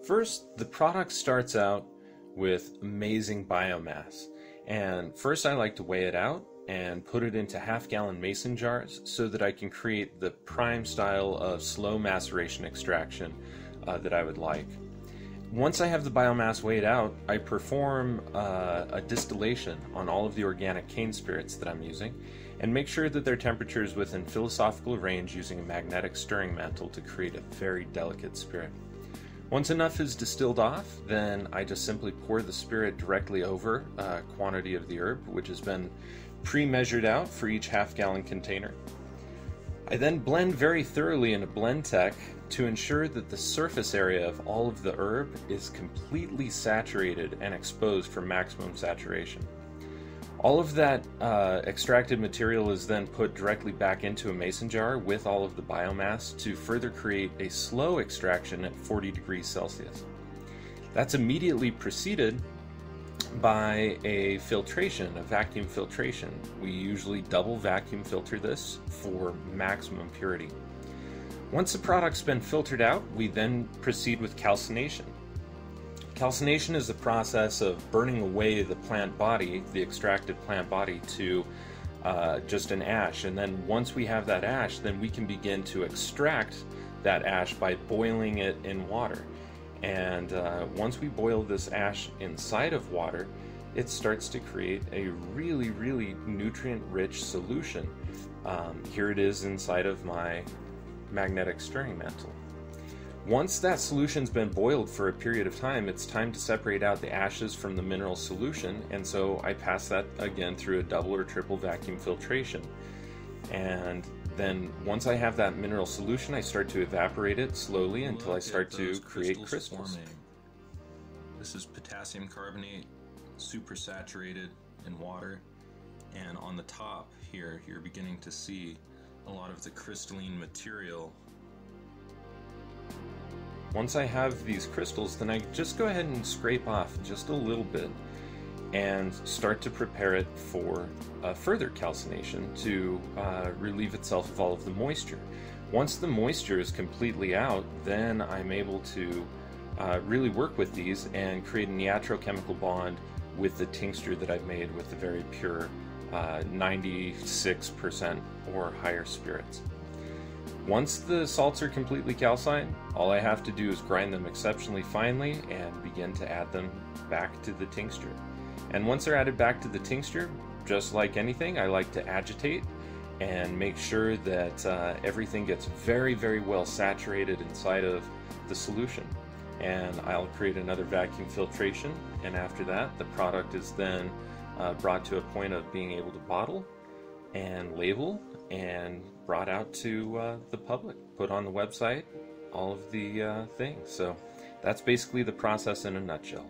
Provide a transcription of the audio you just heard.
First, the product starts out with amazing biomass. And first I like to weigh it out and put it into half-gallon mason jars so that I can create the prime style of slow maceration extraction that I would like. Once I have the biomass weighed out, I perform a distillation on all of the organic cane spirits that I'm using and make sure that their temperature is within philosophical range using a magnetic stirring mantle to create a very delicate spirit. Once enough is distilled off, then I just simply pour the spirit directly over a quantity of the herb, which has been pre-measured out for each half-gallon container. I then blend very thoroughly in a blend tech to ensure that the surface area of all of the herb is completely saturated and exposed for maximum saturation. All of that extracted material is then put directly back into a mason jar with all of the biomass to further create a slow extraction at 40 degrees Celsius. That's immediately preceded by a filtration, a vacuum filtration. We usually double vacuum filter this for maximum purity. Once the product's been filtered out, we then proceed with calcination. Calcination is the process of burning away the plant body, the extracted plant body, to just an ash. And then once we have that ash, then we can begin to extract that ash by boiling it in water. And once we boil this ash inside of water, it starts to create a really, really nutrient-rich solution. Here it is inside of my magnetic stirring mantle. Once that solution's been boiled for a period of time, it's time to separate out the ashes from the mineral solution, and so I pass that again through a double or triple vacuum filtration. And then once I have that mineral solution, I start to evaporate it slowly until I start to create crystals. This is potassium carbonate, super saturated in water, and on the top here you're beginning to see a lot of the crystalline material. Once I have these crystals, then I just go ahead and scrape off just a little bit and start to prepare it for further calcination to relieve itself of all of the moisture. Once the moisture is completely out, then I'm able to really work with these and create a iatrochemical bond with the tincture that I've made with the very pure 96% or higher spirits. Once the salts are completely calcined, all I have to do is grind them exceptionally finely and begin to add them back to the tincture. And once they're added back to the tincture, just like anything, I like to agitate and make sure that everything gets very, very well saturated inside of the solution. And I'll create another vacuum filtration, and after that, the product is then brought to a point of being able to bottle and label and brought out to the public, put on the website, all of the things. So that's basically the process in a nutshell.